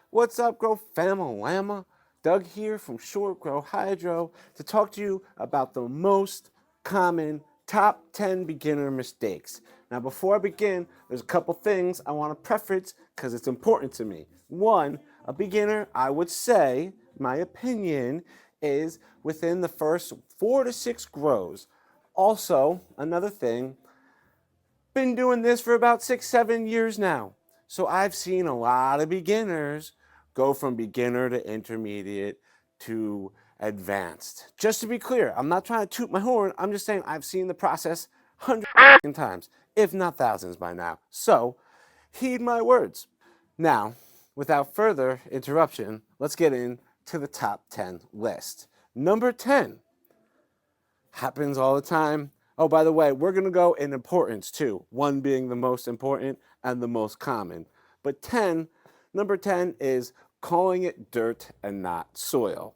What's up, Grow Familama? Doug here from Short Grow Hydro to talk to you about the most common top 10 beginner mistakes. Now, before I begin, there's a couple things I want to preface because it's important to me. One, a beginner, I would say, my opinion, is within the first 4 to 6 grows. Also, another thing, been doing this for about 6, 7 years now. So I've seen a lot of beginners go from beginner to intermediate to advanced. Just to be clear, I'm not trying to toot my horn. I'm just saying I've seen the process hundreds of times, if not thousands by now. So heed my words. Now, without further interruption, let's get into the top 10 list. Number 10 happens all the time. Oh, by the way, we're going to go in importance too, one being the most important and the most common. But number 10 is calling it dirt and not soil.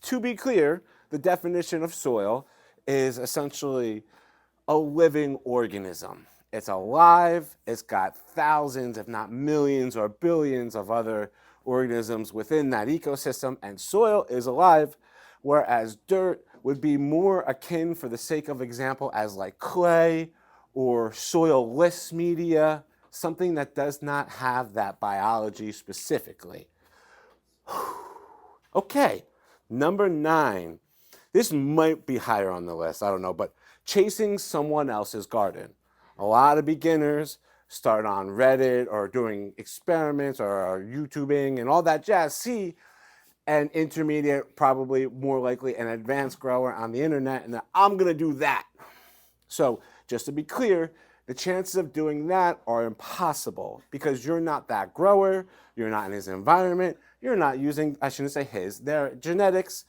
To be clear, the definition of soil is essentially a living organism. It's alive, it's got thousands, if not millions or billions of other organisms within that ecosystem, and soil is alive, whereas dirt would be more akin, for the sake of example, as like clay or soil-less media, something that does not have that biology specifically. Okay, number 9. This might be higher on the list, I don't know, but chasing someone else's garden. A lot of beginners start on Reddit or doing experiments or YouTubing and all that jazz. See an intermediate, probably more likely an advanced grower on the internet, and I'm gonna do that. So just to be clear, the chances of doing that are impossible because you're not that grower, you're not in his environment, you're not using, I shouldn't say his, their genetics,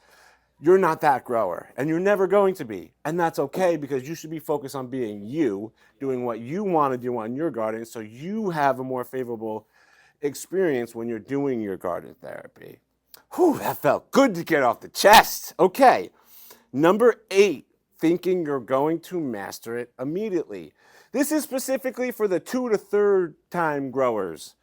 you're not that grower, and you're never going to be. And that's okay, because you should be focused on being you, doing what you want to do on your garden so you have a more favorable experience when you're doing your garden therapy. Whew, that felt good to get off the chest. Okay, number 8, thinking you're going to master it immediately. This is specifically for the 2 to 3rd time growers.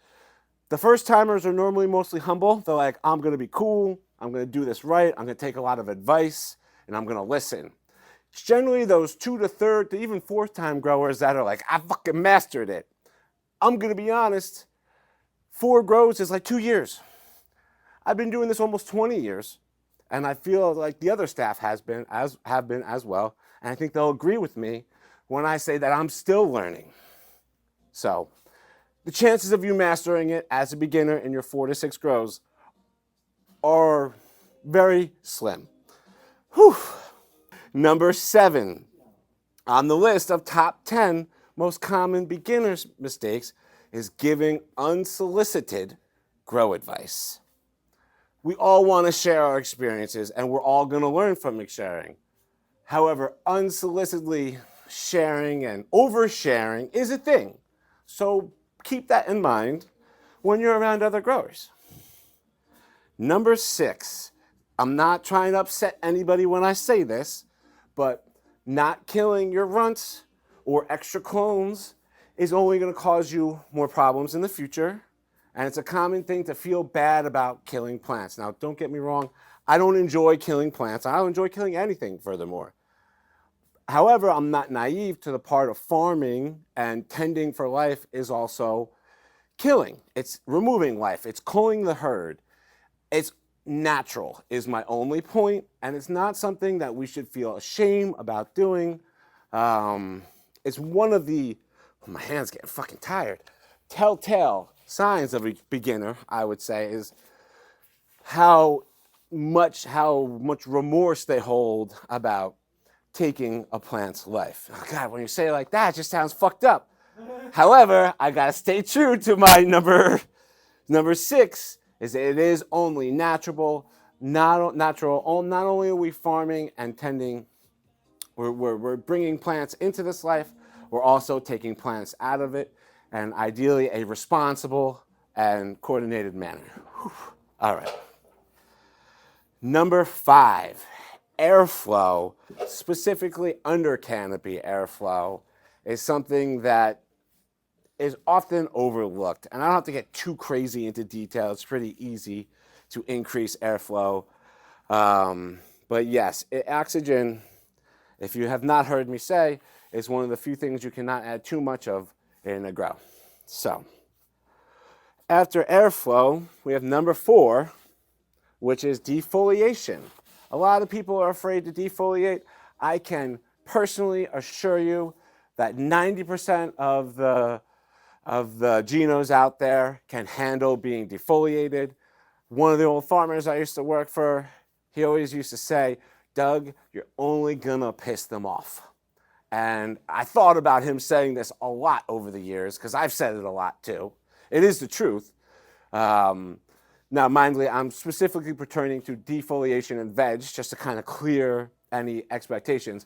The first timers are normally mostly humble. They're like, I'm gonna be cool, I'm gonna do this right, I'm gonna take a lot of advice, and I'm gonna listen. It's generally those 2 to 3rd to even 4th time growers that are like, I fucking mastered it. I'm gonna be honest, 4 grows is like 2 years. I've been doing this almost 20 years, and I feel like the other staff have been as well, and I think they'll agree with me when I say that I'm still learning. So the chances of you mastering it as a beginner in your 4 to 6 grows are very slim. Whew. Number 7 on the list of top 10 most common beginners' mistakes is giving unsolicited grow advice. We all want to share our experiences, and we're all going to learn from sharing. However, unsolicitedly sharing and oversharing is a thing. So keep that in mind when you're around other growers. Number 6, I'm not trying to upset anybody when I say this, but not killing your runts or extra clones is only going to cause you more problems in the future. And it's a common thing to feel bad about killing plants. Now, don't get me wrong, I don't enjoy killing plants. I don't enjoy killing anything, furthermore. However, I'm not naive to the part of farming and tending for life is also killing. It's removing life. It's culling the herd. It's natural is my only point, and it's not something that we should feel ashamed about doing. It's one of the, my hand's getting fucking tired, telltale signs of a beginner, I would say, is how much remorse they hold about taking a plant's life. Oh God, when you say it like that, it just sounds fucked up. However, I gotta stay true to my number 6, is that it is only natural. Not only are we farming and tending, we're bringing plants into this life, we're also taking plants out of it, and ideally a responsible and coordinated manner. Whew. All right. Number 5, airflow, specifically under canopy airflow, is something that is often overlooked. And I don't have to get too crazy into detail. It's pretty easy to increase airflow. But yes, oxygen, if you have not heard me say, is one of the few things you cannot add too much of in a grow. So after airflow, we have number 4, which is defoliation. A lot of people are afraid to defoliate. I can personally assure you that 90% of the genos out there can handle being defoliated. One of the old farmers I used to work for, he always used to say, Doug, you're only gonna piss them off. And I thought about him saying this a lot over the years, because I've said it a lot too. It is the truth. Now, mindfully, I'm specifically pertaining to defoliation and veg, just to kind of clear any expectations.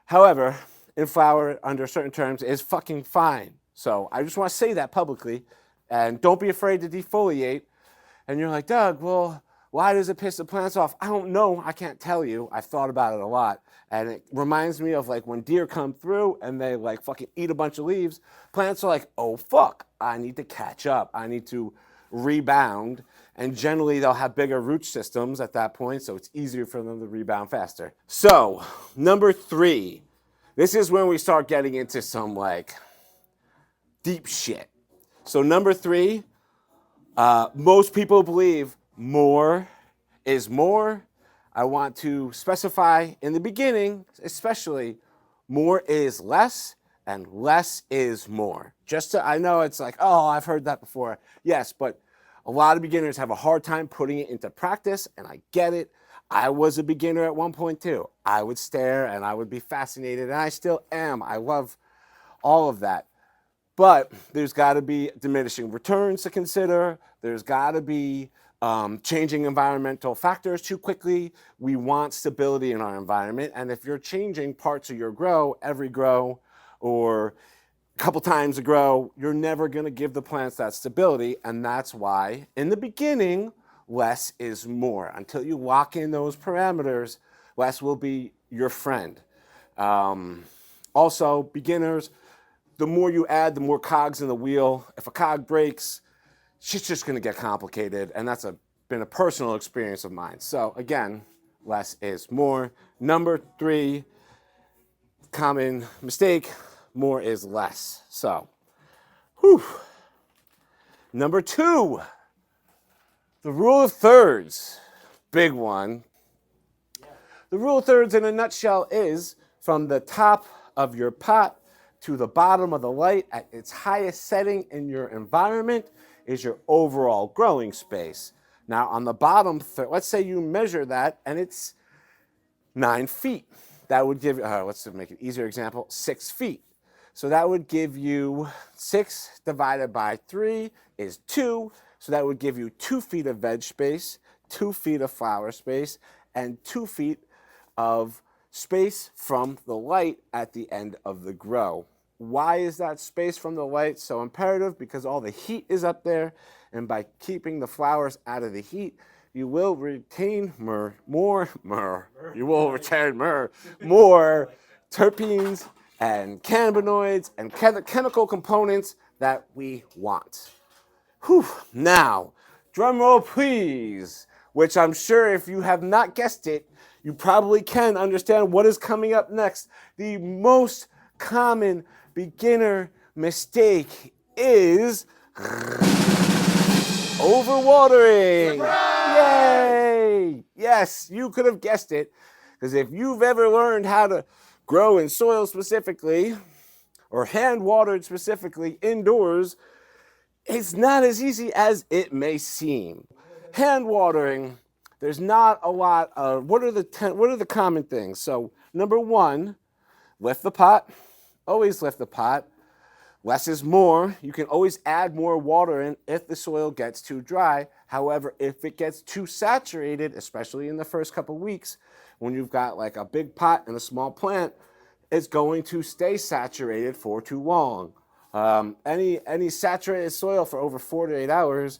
However, in flower, under certain terms, is fucking fine. So I just want to say that publicly, and don't be afraid to defoliate. And you're like, Doug, well, why does it piss the plants off? I don't know. I can't tell you. I've thought about it a lot. And it reminds me of like when deer come through and they like fucking eat a bunch of leaves. Plants are like, oh, fuck, I need to catch up. I need to rebound. And generally, they'll have bigger root systems at that point, so it's easier for them to rebound faster. So, number 3. This is when we start getting into some like deep shit. So number 3, most people believe more is more. I want to specify in the beginning, especially, more is less and less is more. I know it's like, oh, I've heard that before. Yes, but a lot of beginners have a hard time putting it into practice, and I get it. I was a beginner at one point too. I would stare and I would be fascinated, and I still am. I love all of that. But there's got to be diminishing returns to consider. There's got to be changing environmental factors too quickly. We want stability in our environment, and if you're changing parts of your grow, every grow, or a couple times a grow, you're never going to give the plants that stability, and that's why, in the beginning, less is more. Until you lock in those parameters, less will be your friend. Also, beginners, the more you add, the more cogs in the wheel. If a cog breaks, shit's just going to get complicated, and that's been a personal experience of mine. So again, less is more. Number 3, common mistake, more is less. So, whew. Number 2, the rule of thirds, big one. The rule of thirds in a nutshell is from the top of your pot to the bottom of the light at its highest setting in your environment is your overall growing space. Now on the bottom third, let's say you measure that and it's 9 feet. That would give, let's make an easier example, 6 feet. So that would give you 6 divided by 3 is 2. So that would give you 2 feet of veg space, 2 feet of flower space, and 2 feet of space from the light at the end of the grow. Why is that space from the light so imperative? Because all the heat is up there, and by keeping the flowers out of the heat, you will retain more terpenes and cannabinoids and chemical components that we want. Whew. Now, drum roll please, which I'm sure if you have not guessed it, you probably can understand what is coming up next. The most common beginner mistake is overwatering. Yay! Yes, you could have guessed it, because if you've ever learned how to grow in soil specifically, or hand watered specifically indoors, it's not as easy as it may seem. Hand watering, there's not a lot of, what are the common things? So number 1, lift the pot. Always lift the pot. Less is more. You can always add more water in if the soil gets too dry. However, if it gets too saturated, especially in the first couple weeks, when you've got like a big pot and a small plant, it's going to stay saturated for too long. Any saturated soil for over 4 to 8 hours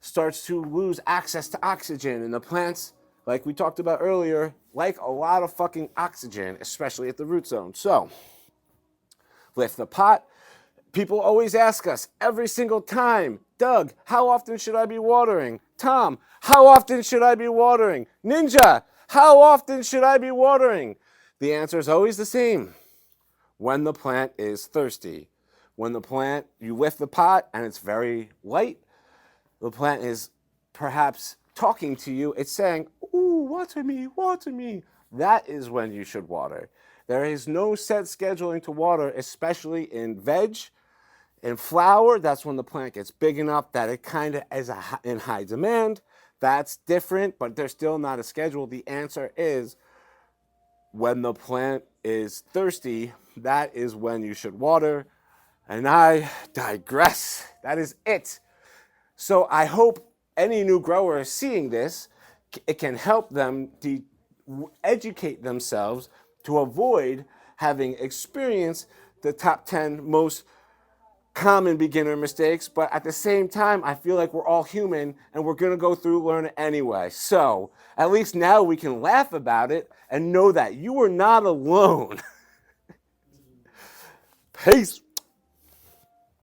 starts to lose access to oxygen, and the plants, like we talked about earlier, like a lot of fucking oxygen, especially at the root zone. So, lift the pot. People always ask us every single time, Doug, how often should I be watering? Tom, how often should I be watering? Ninja, how often should I be watering? The answer is always the same. When the plant is thirsty. When the plant, you lift the pot and it's very light, the plant is perhaps talking to you. It's saying, ooh, water me, water me. That is when you should water. There is no set scheduling to water, especially in veg. In flower, that's when the plant gets big enough that it kind of is in high demand. That's different, but there's still not a schedule. The answer is when the plant is thirsty, that is when you should water. And I digress. That is it. So I hope any new grower seeing this, it can help them educate themselves to avoid having experienced the top 10 most common beginner mistakes, but at the same time, I feel like we're all human and we're gonna go through learn anyway. So at least now we can laugh about it and know that you are not alone. Peace.